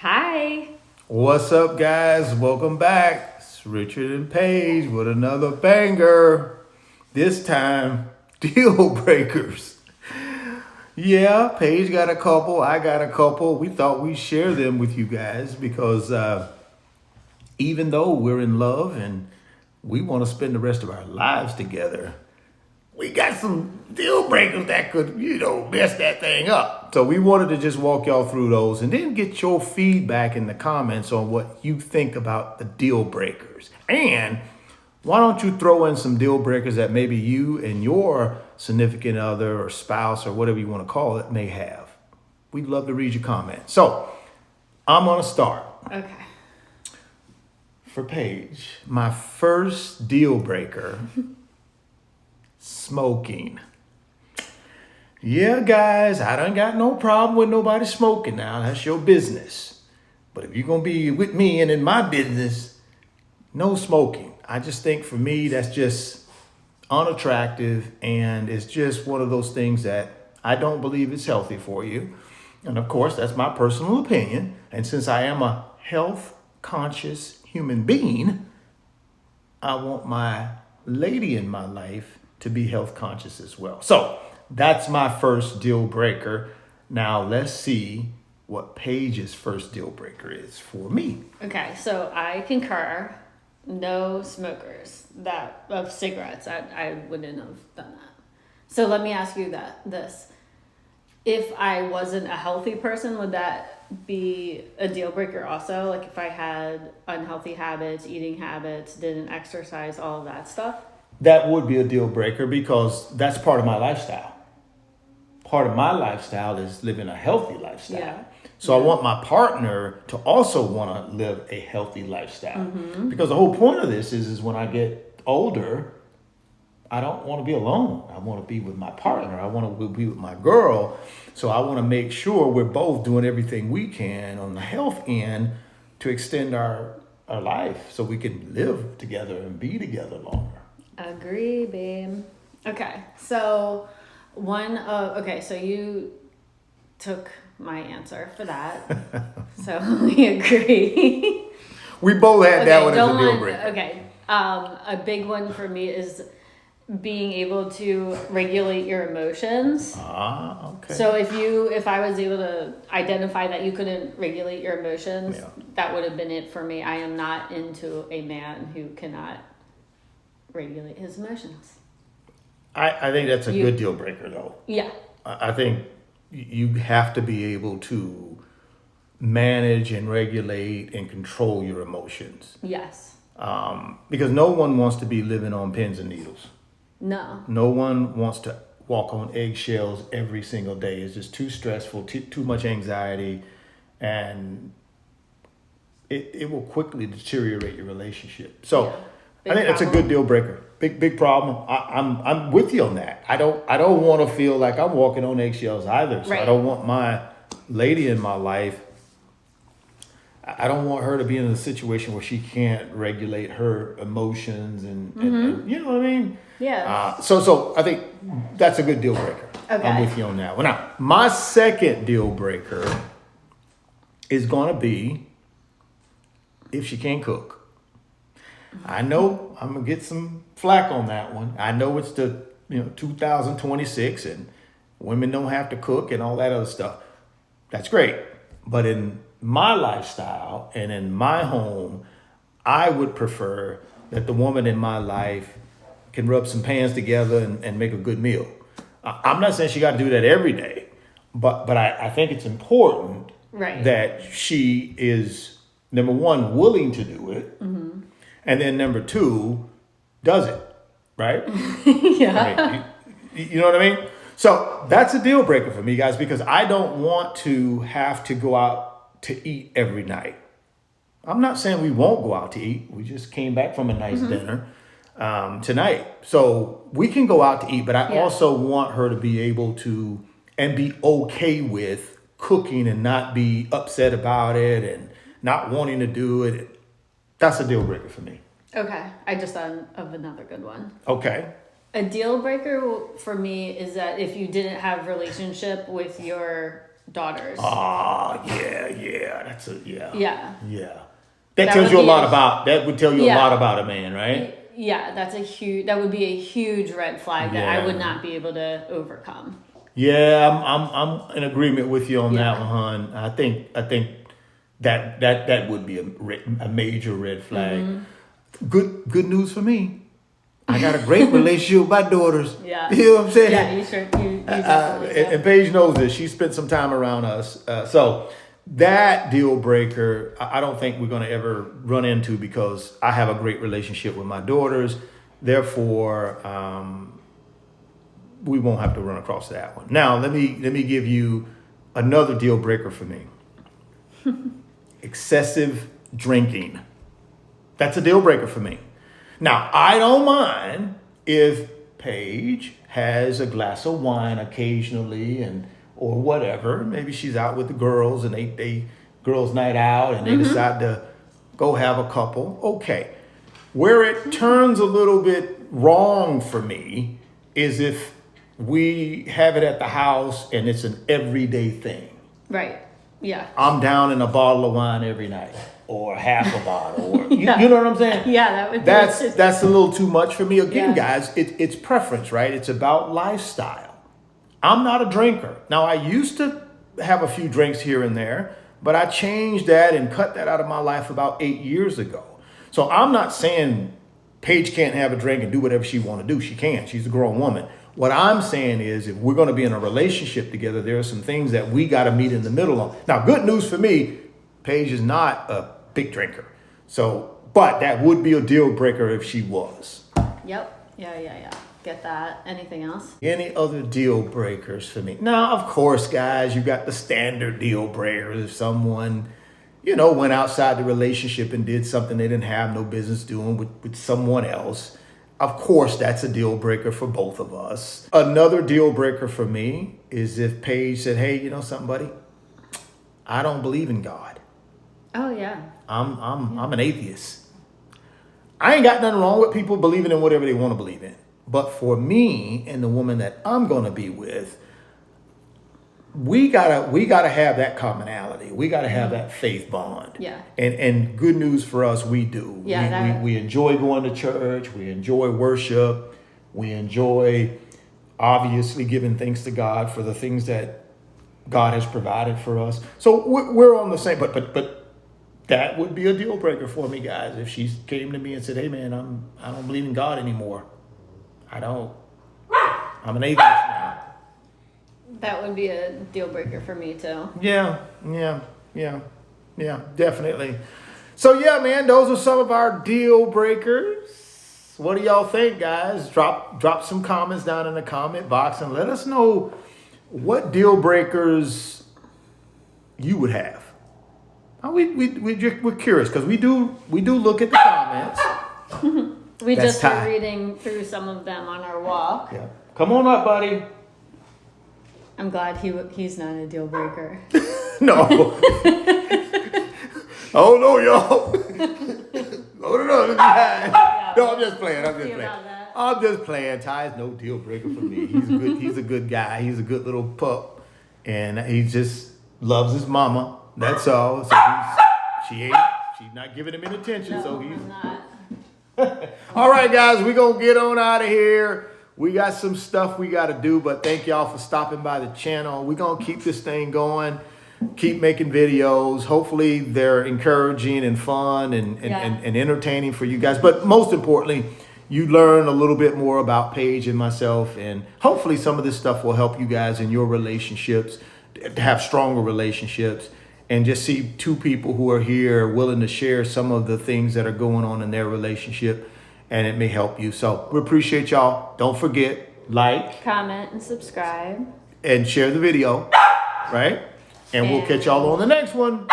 Hi. What's up, guys? Welcome back. It's Richard and Paige with another banger. This time, deal breakers. Yeah, Paige got a couple. I got a couple. We thought we'd share them with you guys because even though we're in love and we want to spend the rest of our lives together, we got some deal breakers that could, mess that thing up. So we wanted to just walk y'all through those and then get your feedback in the comments on what you think about the deal breakers. And why don't you throw in some deal breakers that maybe you and your significant other or spouse or whatever you want to call it may have. We'd love to read your comments. So I'm going to start. Okay. For Paige, my first deal breaker. Smoking. Yeah, guys, I done got no problem with nobody smoking now. That's your business. But if you're going to be with me and in my business, no smoking. I just think for me, that's just unattractive. And it's just one of those things that I don't believe is healthy for you. And of course, that's my personal opinion. And since I am a health conscious human being, I want my lady in my life to be health conscious as well. So that's my first deal breaker. Now let's see what Paige's first deal breaker is for me. Okay, so I concur. No smokers of cigarettes. I wouldn't have done that. So let me ask you this. If I wasn't a healthy person, would that be a deal breaker also? Like if I had unhealthy habits, eating habits, didn't exercise, all of that stuff? That would be a deal breaker because that's part of my lifestyle. Part of my lifestyle is living a healthy lifestyle. Yeah. So I want my partner to also want to live a healthy lifestyle. Mm-hmm. Because the whole point of this is when I get older, I don't want to be alone. I want to be with my partner. I want to be with my girl. So I want to make sure we're both doing everything we can on the health end to extend our life so we can live together and be together longer. Agree, babe. Okay, so so you took my answer for that. So we agree. We both had that one as a deal breaker. Okay, a big one for me is being able to regulate your emotions. Okay. So if I was able to identify that you couldn't regulate your emotions, that would have been it for me. I am not into a man who cannot regulate his emotions. I think that's a good deal breaker, though. Yeah. I think you have to be able to manage and regulate and control your emotions. Yes. Because no one wants to be living on pins and needles. No. No one wants to walk on eggshells every single day. It's just too stressful, too much anxiety, and it will quickly deteriorate your relationship. So. Yeah. I think that's a good deal breaker. Big problem. I'm with you on that. I don't want to feel like I'm walking on eggshells either. So right. I don't want my lady in my life. I don't want her to be in a situation where she can't regulate her emotions and you know what I mean? Yeah. So I think that's a good deal breaker. Okay. I'm with you on that. Well, now my second deal breaker is going to be if she can't cook. I know I'm gonna get some flack on that one. I know it's the 2026 and women don't have to cook and all that other stuff. That's great. But in my lifestyle and in my home, I would prefer that the woman in my life can rub some pans together and make a good meal. I'm not saying she got to do that every day, but I think it's important that she is, number one, willing to do it. Mm-hmm. And then number two, does it, right? Yeah. You know what I mean? So that's a deal breaker for me, guys, because I don't want to have to go out to eat every night. I'm not saying we won't go out to eat. We just came back from a nice dinner tonight. So we can go out to eat, but I also want her to be able to and be okay with cooking and not be upset about it and not wanting to do it. That's a deal breaker for me. Okay. I just thought of another good one. Okay. A deal breaker for me is that if you didn't have relationship with your daughters. Oh, yeah. That's Yeah. Yeah. That Tells would you a be lot about, that would tell you a Yeah. lot about a man, right? Yeah, that would be a huge red flag that I Yeah. would not be able to overcome. Yeah, I'm in agreement with you on Yeah. that one, hon. I think that would be a major red flag. Mm-hmm. Good news for me. I got a great relationship with my daughters. Yeah. You know what I'm saying? Yeah, you definitely do. And Paige knows this. She spent some time around us. So that deal breaker, I don't think we're going to ever run into, because I have a great relationship with my daughters. Therefore, we won't have to run across that one. Now, let me give you another deal breaker for me. Excessive drinking. That's a deal breaker for me. Now, I don't mind if Paige has a glass of wine occasionally or whatever. Maybe she's out with the girls and they girls' night out and they decide to go have a couple. Okay. Where it turns a little bit wrong for me is if we have it at the house and it's an everyday thing. Right. Yeah. I'm down in a bottle of wine every night, or half a bottle, or you know what I'm saying? Yeah, that would be That's a little too much for me. Again, Yeah. guys, it's preference, right? It's about lifestyle. I'm not a drinker. Now, I used to have a few drinks here and there, but I changed that and cut that out of my life about 8 years ago. So I'm not saying Paige can't have a drink and do whatever she want to do. She can. She's a grown woman. What I'm saying is, if we're going to be in a relationship together, there are some things that we got to meet in the middle on. Now, good news for me, Paige is not a big drinker. So, but that would be a deal breaker if she was. Yep. Yeah. Get that. Anything else? Any other deal breakers for me? Now, of course, guys, you got the standard deal breakers. If someone, went outside the relationship and did something they didn't have no business doing with someone else, of course, that's a deal breaker for both of us. Another deal breaker for me is if Paige said, hey, you know something, buddy? I don't believe in God. Oh, yeah. I'm an atheist. I ain't got nothing wrong with people believing in whatever they want to believe in. But for me and the woman that I'm going to be with, we gotta have that commonality. We gotta have that faith bond. Yeah. And good news for us, we do. Yeah. We enjoy going to church. We enjoy worship. We enjoy obviously giving thanks to God for the things that God has provided for us. So we're on the same. But that would be a deal breaker for me, guys. If she came to me and said, "Hey, man, I don't believe in God anymore. I don't. I'm an atheist now." That would be a deal breaker for me too. Yeah, definitely. So yeah, man, those are some of our deal breakers. What do y'all think, guys? Drop some comments down in the comment box and let us know what deal breakers you would have. We're curious because we do look at the comments. We That's just were Ty. reading through some of them on our walk. Yeah. Come on up, buddy. I'm glad he's not a deal breaker. No. Oh no, y'all. No, I'm just playing. I'm just playing. Ty's no deal breaker for me. He's a good guy. He's a good little pup. And he just loves his mama. That's all. So she's not giving him any attention. No, so he's I'm not. all right, guys, we're going to get on out of here. We got some stuff we got to do, but thank y'all for stopping by the channel. We're going to keep this thing going, keep making videos. Hopefully they're encouraging and fun and entertaining for you guys. But most importantly, you learn a little bit more about Paige and myself, and hopefully some of this stuff will help you guys in your relationships to have stronger relationships. And just see two people who are here willing to share some of the things that are going on in their relationship, and it may help you. So we appreciate y'all. Don't forget, like, comment, and subscribe. and share the video, right? And we'll catch y'all on the next one.